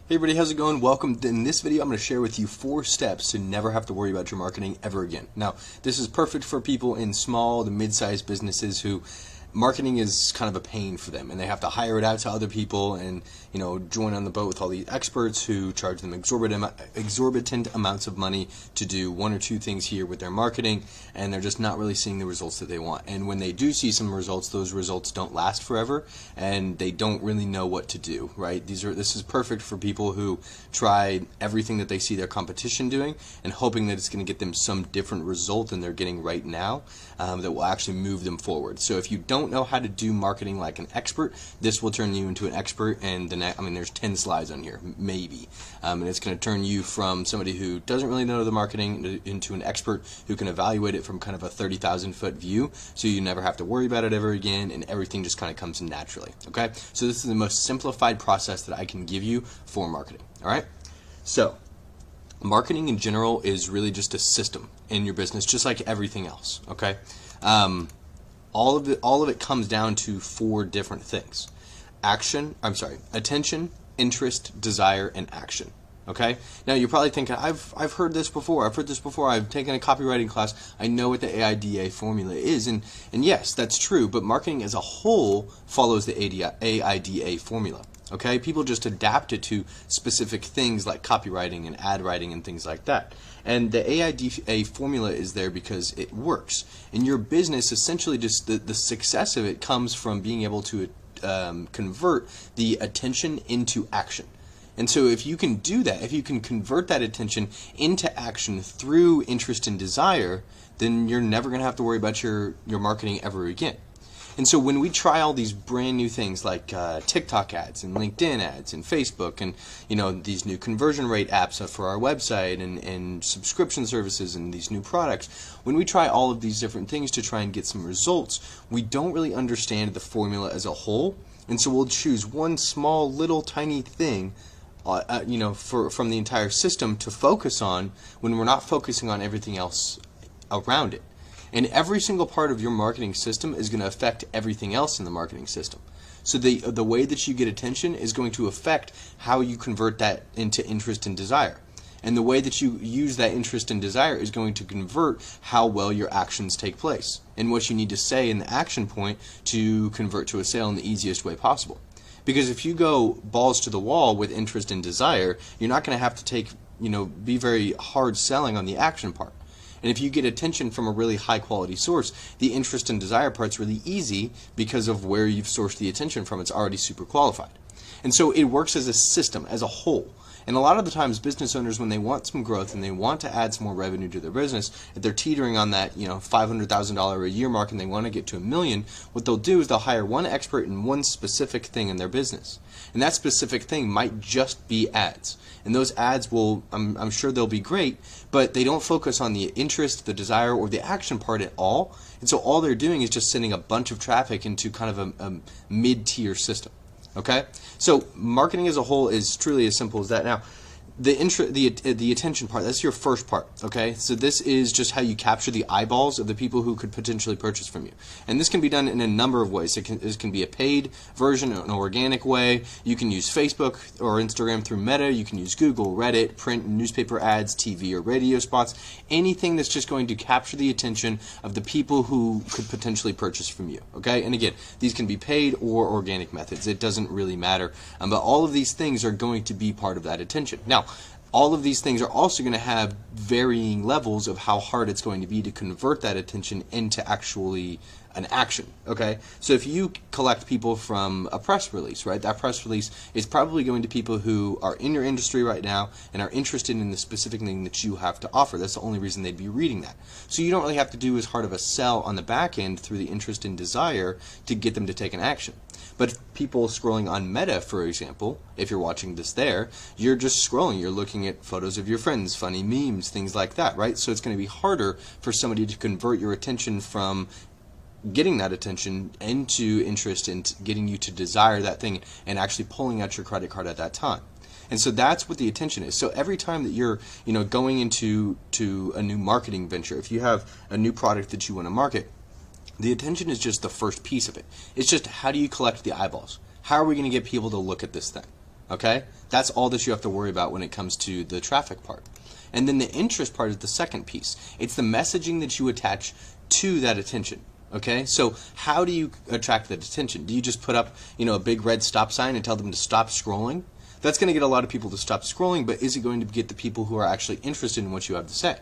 Hey everybody, how's it going? Welcome. In this video, I'm going to share with you 4 steps to never have to worry about your marketing ever again. Now, this is perfect for people in small to mid-sized businesses who marketing is kind of a pain for them, and they have to hire it out to other people and join on the boat with all these experts who charge them exorbitant amounts of money to do 1 or 2 things here with their marketing, and they're just not really seeing the results that they want. And when they do see some results, those results don't last forever, and they don't really know what to do, right? This is perfect for people who tried everything that they see their competition doing and hoping that it's going to get them some different result than they're getting right now that will actually move them forward. So if you don't know how to do marketing like an expert, this will turn you into an expert. And there's 10 slides on here, maybe, and it's going to turn you from somebody who doesn't really know the marketing into an expert who can evaluate it from kind of a 30,000-foot view, so you never have to worry about it ever again, and everything just kind of comes naturally. Okay, so this is the most simplified process that I can give you for marketing. All right, so marketing in general is really just a system in your business, just like everything else. Okay. All of it comes down to 4 different things: attention, interest, desire, and action. Okay. Now you're probably thinking, I've heard this before. I've taken a copywriting class. I know what the AIDA formula is, and yes, that's true. But marketing as a whole follows the AIDA formula. Okay, people just adapt it to specific things like copywriting and ad writing and things like that. And the AIDA formula is there because it works. In your business, essentially, just the success of it comes from being able to convert the attention into action. And so if you can do that, if you can convert that attention into action through interest and desire, then you're never going to have to worry about your marketing ever again. And so when we try all these brand new things like TikTok ads and LinkedIn ads and Facebook and these new conversion rate apps for our website and subscription services and these new products, when we try all of these different things to try and get some results, we don't really understand the formula as a whole. And so we'll choose one small little tiny thing from the entire system to focus on when we're not focusing on everything else around it. And every single part of your marketing system is going to affect everything else in the marketing system. So the way that you get attention is going to affect how you convert that into interest and desire. And the way that you use that interest and desire is going to convert how well your actions take place and what you need to say in the action point to convert to a sale in the easiest way possible. Because if you go balls to the wall with interest and desire, you're not going to have to be very hard selling on the action part. And if you get attention from a really high quality source, the interest and desire part's really easy because of where you've sourced the attention from. It's already super qualified. And so it works as a system, as a whole. And a lot of the times business owners, when they want some growth and they want to add some more revenue to their business, if they're teetering on that $500,000 a year mark and they want to get to $1 million, what they'll do is they'll hire one expert in one specific thing in their business. And that specific thing might just be ads. And those ads I'm sure they'll be great, but they don't focus on the interest, the desire, or the action part at all. And so all they're doing is just sending a bunch of traffic into kind of a mid-tier system. Okay, so marketing as a whole is truly as simple as that. Now, the attention part, that's your first part. Okay, so this is just how you capture the eyeballs of the people who could potentially purchase from you, and this can be done in a number of ways. This can be a paid version, an organic way. You can use Facebook or Instagram through Meta. You can use Google, Reddit, print and newspaper ads, TV or radio spots, anything that's just going to capture the attention of the people who could potentially purchase from you. Okay, and again, these can be paid or organic methods. It doesn't really matter, but all of these things are going to be part of that attention. Now, all of these things are also going to have varying levels of how hard it's going to be to convert that attention into actually an action. Okay, so if you collect people from a press release, right, that press release is probably going to people who are in your industry right now and are interested in the specific thing that you have to offer. That's the only reason they'd be reading that. So you don't really have to do as hard of a sell on the back end through the interest and desire to get them to take an action. But people scrolling on Meta, for example, if you're watching this there, you're just scrolling. You're looking at photos of your friends, funny memes, things like that, right? So it's going to be harder for somebody to convert your attention from getting that attention into interest and getting you to desire that thing and actually pulling out your credit card at that time. And so that's what the attention is. So every time that you're going into a new marketing venture, if you have a new product that you want to market, the attention is just the first piece of it. It's just, how do you collect the eyeballs? How are we going to get people to look at this thing? Okay? That's all that you have to worry about when it comes to the traffic part. And then the interest part is the second piece. It's the messaging that you attach to that attention. Okay? So how do you attract that attention? Do you just put up, a big red stop sign and tell them to stop scrolling? That's going to get a lot of people to stop scrolling, but is it going to get the people who are actually interested in what you have to say?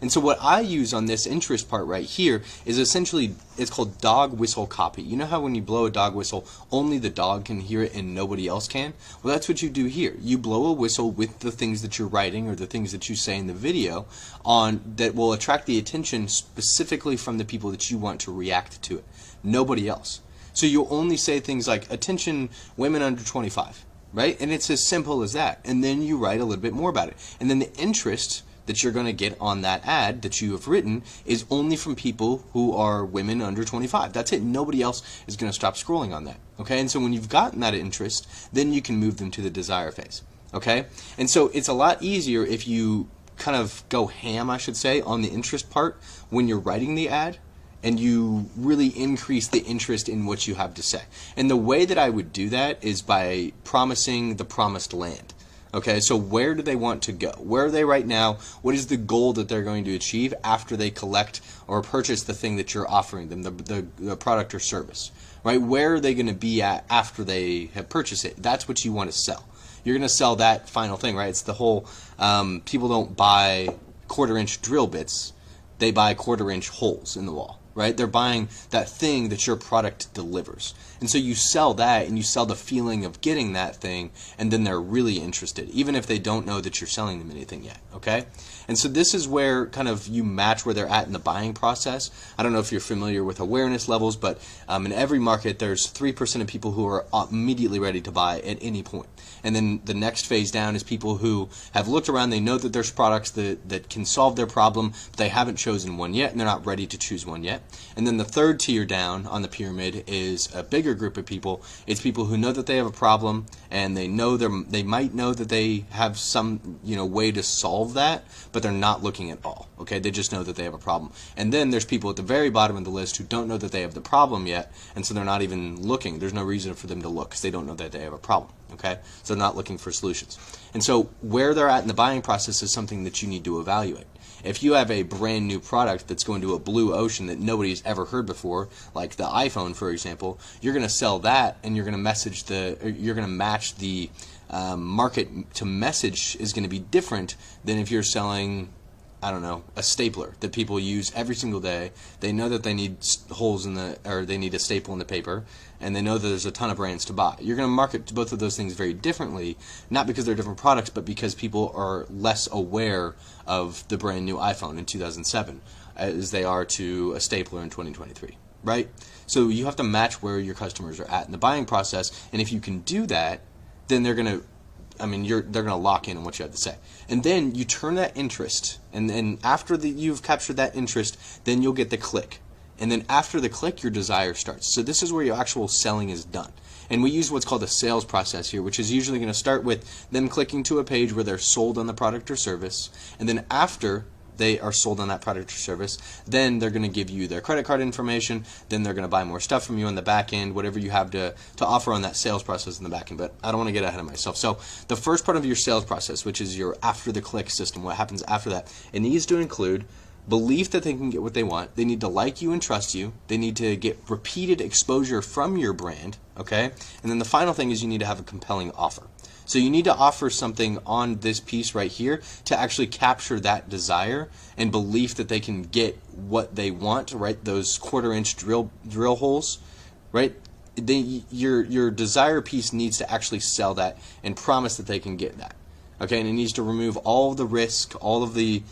And so what I use on this interest part right here is essentially, it's called dog whistle copy. You know how when you blow a dog whistle, only the dog can hear it and nobody else can? Well, that's what you do here. You blow a whistle with the things that you're writing or the things that you say in the video that will attract the attention specifically from the people that you want to react to it. Nobody else. So you'll only say things like, attention women under 25, right? And it's as simple as that. And then you write a little bit more about it. And then the interest that you're going to get on that ad that you have written is only from people who are women under 25. That's it. Nobody else is going to stop scrolling on that. Okay? And so when you've gotten that interest, then you can move them to the desire phase. Okay? And so it's a lot easier if you kind of go ham, I should say, on the interest part when you're writing the ad, and you really increase the interest in what you have to say. And the way that I would do that is by promising the promised land. Okay, so where do they want to go? Where are they right now? What is the goal that they're going to achieve after they collect or purchase the thing that you're offering them, the product or service? Right? Where are they going to be at after they have purchased it? That's what you want to sell. You're going to sell that final thing, right? It's the whole, people don't buy quarter-inch drill bits. They buy quarter-inch holes in the wall. Right? They're buying that thing that your product delivers. And so you sell that, and you sell the feeling of getting that thing, and then they're really interested, even if they don't know that you're selling them anything yet. Okay? And so this is where kind of you match where they're at in the buying process. I don't know if you're familiar with awareness levels, but in every market there's 3% of people who are immediately ready to buy at any point. And then the next phase down is people who have looked around, they know that there's products that can solve their problem, but they haven't chosen one yet, and they're not ready to choose one yet. And then the third tier down on the pyramid is a bigger group of people. It's people who know that they have a problem, and they might know that they have some way to solve that, but they're not looking at all. Okay, they just know that they have a problem. And then there's people at the very bottom of the list who don't know that they have the problem yet, and so they're not even looking. There's no reason for them to look because they don't know that they have a problem. Okay, so they're not looking for solutions. And so where they're at in the buying process is something that you need to evaluate. If you have a brand new product that's going to a blue ocean that nobody's ever heard before, like the iPhone, for example, you're going to sell that, and you're going to match the market to message is going to be different than if you're selling, I don't know, a stapler that people use every single day. They know that they need they need a staple in the paper, and they know that there's a ton of brands to buy. You're going to market both of those things very differently, not because they're different products, but because people are less aware of the brand new iPhone in 2007 as they are to a stapler in 2023, right? So you have to match where your customers are at in the buying process, and if you can do that, then they're going to lock in on what you have to say. And then you turn that interest, and then after you've captured that interest, then you'll get the click. And then after the click, your desire starts. So this is where your actual selling is done. And we use what's called a sales process here, which is usually going to start with them clicking to a page where they're sold on the product or service. And then after they are sold on that product or service, then they're going to give you their credit card information, then they're going to buy more stuff from you on the back end, whatever you have to offer on that sales process in the back end. But I don't want to get ahead of myself. So the first part of your sales process, which is your after the click system, what happens after that, it needs to include belief that they can get what they want. They need to like you and trust you. They need to get repeated exposure from your brand, okay? And then the final thing is you need to have a compelling offer. So you need to offer something on this piece right here to actually capture that desire and belief that they can get what they want, right? Those quarter-inch drill holes, right? Your desire piece needs to actually sell that and promise that they can get that, okay? And it needs to remove all of the risk, all of the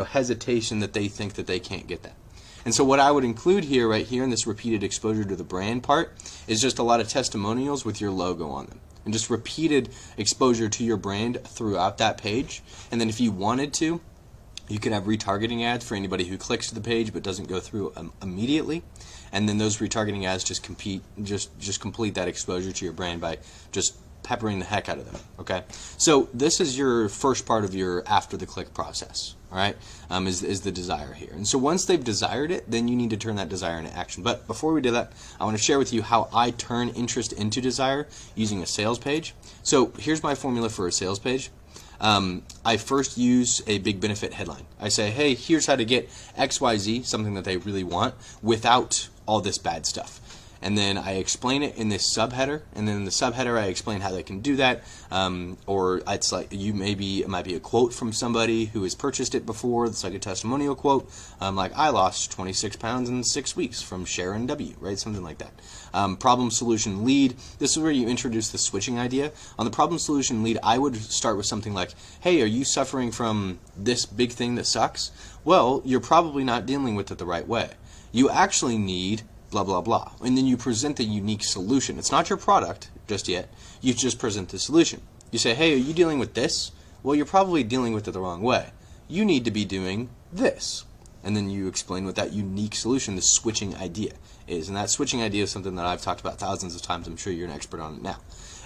hesitation that they think that they can't get that. And so what I would include here, right here in this repeated exposure to the brand part, is just a lot of testimonials with your logo on them. And just repeated exposure to your brand throughout that page. And then if you wanted to, you could have retargeting ads for anybody who clicks to the page but doesn't go through immediately. And then those retargeting ads just complete that exposure to your brand by just peppering the heck out of them. Okay, so this is your first part of your after the click process. All right, is the desire here. And so once they've desired it, then you need to turn that desire into action. But before we do that, I want to share with you how I turn interest into desire using a sales page. So here's my formula for a sales page. I first use a big benefit headline. I say, hey, here's how to get XYZ, something that they really want, without all this bad stuff. And then I explain it in this subheader, and then in the subheader I explain how they can do that. Or it's like it might be a quote from somebody who has purchased it before. It's like a testimonial quote, like I lost 26 pounds in 6 weeks from Sharon W. Right, something like that. Problem solution lead. This is where you introduce the switching idea. On the problem solution lead, I would start with something like, hey, are you suffering from this big thing that sucks? Well, you're probably not dealing with it the right way. You actually need blah, blah, blah. And then you present the unique solution. It's not your product just yet. You just present the solution. You say, hey, are you dealing with this? Well, you're probably dealing with it the wrong way. You need to be doing this. And then you explain what that unique solution, the switching idea, is. And that switching idea is something that I've talked about thousands of times. I'm sure you're an expert on it now.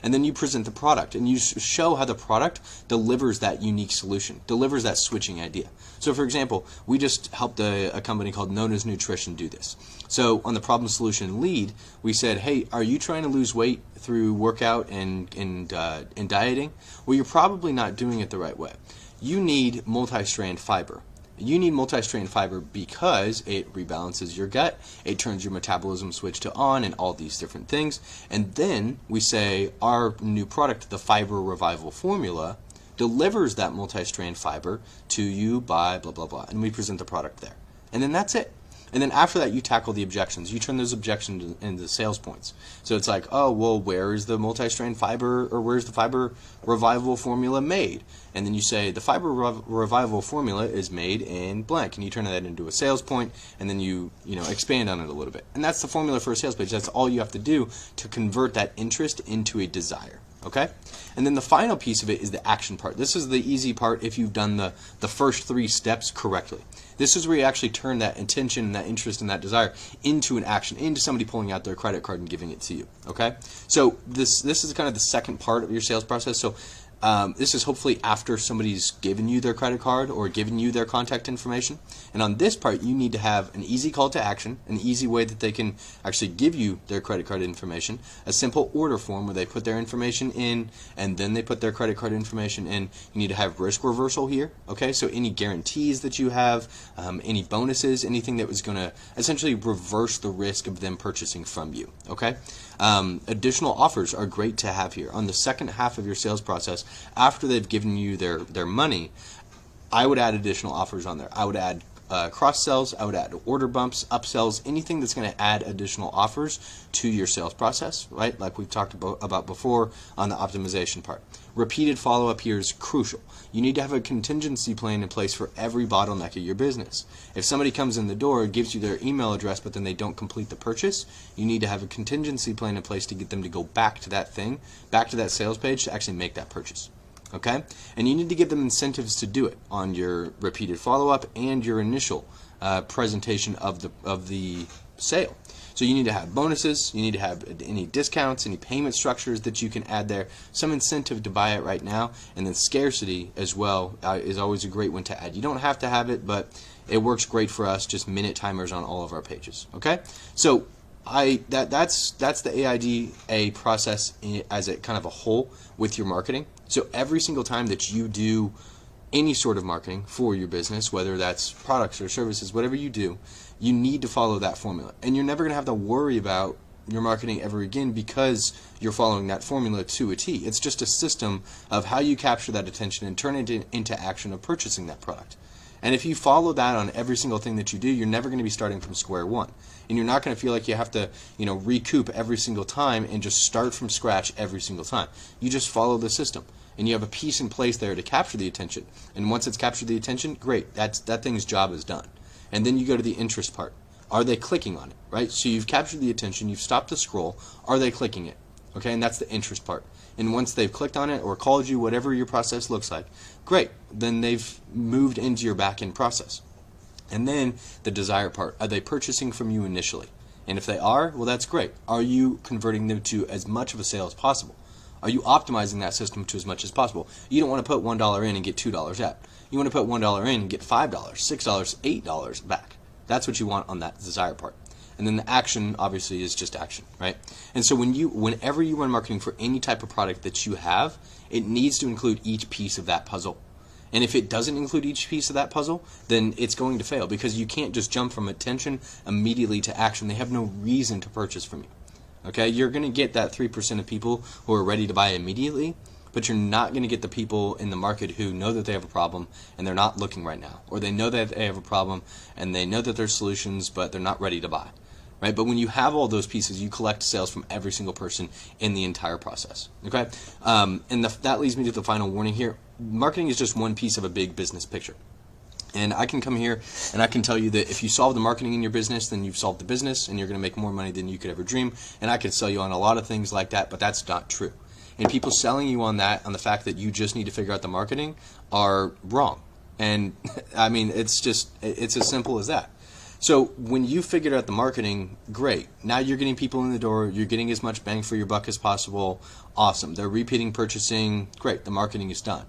And then you present the product, and you show how the product delivers that unique solution, delivers that switching idea. So, for example, we just helped a company called Known as Nutrition do this. So, on the problem solution lead, we said, hey, are you trying to lose weight through workout and dieting? Well, you're probably not doing it the right way. You need multi-strand fiber. You need multi-strand fiber because it rebalances your gut, it turns your metabolism switch to on, and all these different things. And then we say our new product, the Fiber Revival Formula, delivers that multi-strand fiber to you by blah, blah, blah. And we present the product there. And then that's it. And then after that, you tackle the objections. You turn those objections into sales points. So it's like, oh, well, where is the multi-strand fiber, or where's the Fiber Revival Formula made? And then you say, the Fiber Revival Formula is made in blank. And you turn that into a sales point, and then you expand on it a little bit. And that's the formula for a sales page. That's all you have to do to convert that interest into a desire. Okay? And then the final piece of it is the action part. This is the easy part if you've done the first 3 steps correctly. This is where you actually turn that intention and that interest and that desire into an action, into somebody pulling out their credit card and giving it to you. Okay? So this is kind of the second part of your sales process. So this is hopefully after somebody's given you their credit card or given you their contact information. And on this part, you need to have an easy call to action, an easy way that they can actually give you their credit card information, a simple order form where they put their information in and then they put their credit card information in. You need to have risk reversal here. Okay, so any guarantees that you have, any bonuses, anything that was going to essentially reverse the risk of them purchasing from you. Okay, additional offers are great to have here. On the second half of your sales process, after they've given you their money, I would add additional offers on there. I would add cross sells, I would add order bumps, upsells, anything that's going to add additional offers to your sales process, right? Like we've talked about before on the optimization part. Repeated follow-up here is crucial. You need to have a contingency plan in place for every bottleneck of your business. If somebody comes in the door and gives you their email address but then they don't complete the purchase, you need to have a contingency plan in place to get them to go back to that thing, back to that sales page to actually make that purchase. Okay? And you need to give them incentives to do it on your repeated follow-up and your initial presentation of the sale. So you need to have bonuses, you need to have any discounts, any payment structures that you can add there, some incentive to buy it right now, and then scarcity as well is always a great one to add. You don't have to have it, but it works great for us, just minute timers on all of our pages. Okay? So that's the AIDA process as a kind of a whole with your marketing. So every single time that you do any sort of marketing for your business, whether that's products or services, whatever you do, you need to follow that formula. And you're never going to have to worry about your marketing ever again because you're following that formula to a T. It's just a system of how you capture that attention and turn it into action of purchasing that product. And if you follow that on every single thing that you do, you're never going to be starting from square one. And you're not going to feel like you have to, recoup every single time and just start from scratch every single time. You just follow the system. And you have a piece in place there to capture the attention. And once it's captured the attention, great. That thing's job is done. And then you go to the interest part. Are they clicking on it, right? So you've captured the attention, you've stopped the scroll. Are they clicking it? Okay, and that's the interest part. And once they've clicked on it or called you, whatever your process looks like, great. Then they've moved into your back-end process. And then the desire part. Are they purchasing from you initially? And if they are, well, that's great. Are you converting them to as much of a sale as possible? Are you optimizing that system to as much as possible? You don't want to put $1 in and get $2 out. You want to put $1 in and get $5, $6, $8 back. That's what you want on that desire part. And then the action obviously is just action, right? And so whenever you run marketing for any type of product that you have, it needs to include each piece of that puzzle. And if it doesn't include each piece of that puzzle, then it's going to fail, because you can't just jump from attention immediately to action. They have no reason to purchase from you. Okay? You're going to get that 3% of people who are ready to buy immediately, but you're not going to get the people in the market who know that they have a problem and they're not looking right now, or they know that they have a problem and they know that there's solutions, but they're not ready to buy. Right? But when you have all those pieces, you collect sales from every single person in the entire process. Okay? That leads me to the final warning here. Marketing is just one piece of a big business picture. And I can come here and I can tell you that if you solve the marketing in your business, then you've solved the business and you're going to make more money than you could ever dream. And I could sell you on a lot of things like that, but that's not true. And people selling you on that, on the fact that you just need to figure out the marketing, are wrong. And I mean, it's as simple as that. So when you figured out the marketing, great. Now you're getting people in the door. You're getting as much bang for your buck as possible. Awesome. They're repeating purchasing. Great. The marketing is done.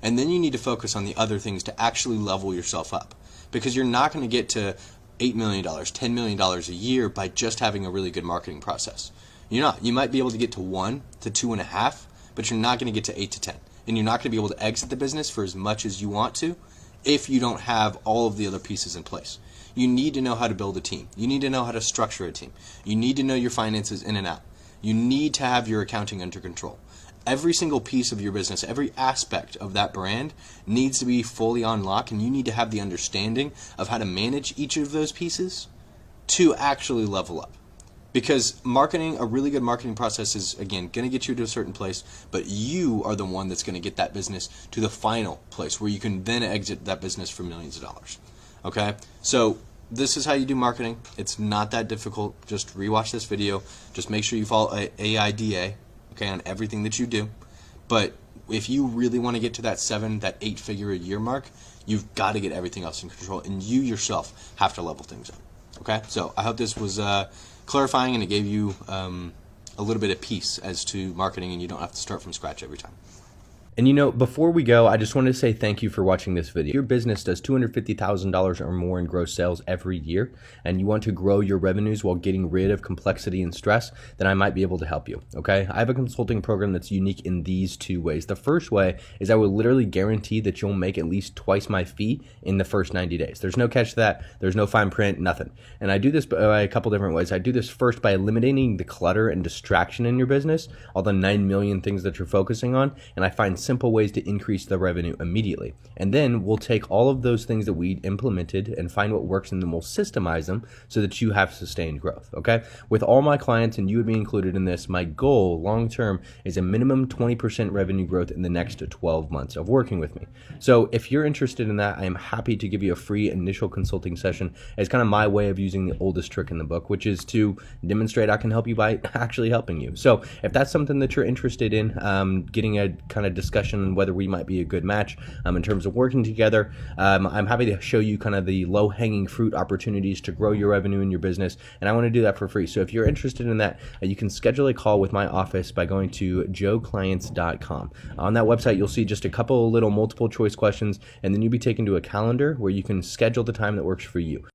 And then you need to focus on the other things to actually level yourself up, because you're not going to get to $8 million, $10 million a year by just having a really good marketing process. You're not. You might be able to get to 1 to 2.5, but you're not going to get to 8 to 10. And you're not going to be able to exit the business for as much as you want to if you don't have all of the other pieces in place. You need to know how to build a team. You need to know how to structure a team. You need to know your finances in and out. You need to have your accounting under control. Every single piece of your business, every aspect of that brand needs to be fully on lock, and you need to have the understanding of how to manage each of those pieces to actually level up. Because marketing, a really good marketing process is, again, going to get you to a certain place, but you are the one that's going to get that business to the final place where you can then exit that business for millions of dollars. Okay? So this is how you do marketing. It's not that difficult. Just rewatch this video. Just make sure you follow AIDA, okay, on everything that you do. But if you really want to get to that 8-figure a year mark, you've got to get everything else in control, and you yourself have to level things up. Okay? So I hope this was clarifying, and it gave you a little bit of peace as to marketing, and you don't have to start from scratch every time. And you know, before we go, I just wanted to say thank you for watching this video. If your business does $250,000 or more in gross sales every year, and you want to grow your revenues while getting rid of complexity and stress, then I might be able to help you, okay? I have a consulting program that's unique in these two ways. The first way is I will literally guarantee that you'll make at least twice my fee in the first 90 days. There's no catch to that. There's no fine print, nothing. And I do this by a couple different ways. I do this first by eliminating the clutter and distraction in your business, all the 9 million things that you're focusing on, and I find simple ways to increase the revenue immediately. And then we'll take all of those things that we implemented and find what works, and then we'll systemize them so that you have sustained growth, okay? With all my clients, and you would be included in this, my goal long-term is a minimum 20% revenue growth in the next 12 months of working with me. So if you're interested in that, I am happy to give you a free initial consulting session as kind of my way of using the oldest trick in the book, which is to demonstrate I can help you by actually helping you. So if that's something that you're interested in, getting a kind of discussion on whether we might be a good match in terms of working together, I'm happy to show you kind of the low-hanging fruit opportunities to grow your revenue in your business, and I want to do that for free. So if you're interested in that, you can schedule a call with my office by going to joeclients.com. On that website, you'll see just a couple of little multiple choice questions, and then you'll be taken to a calendar where you can schedule the time that works for you.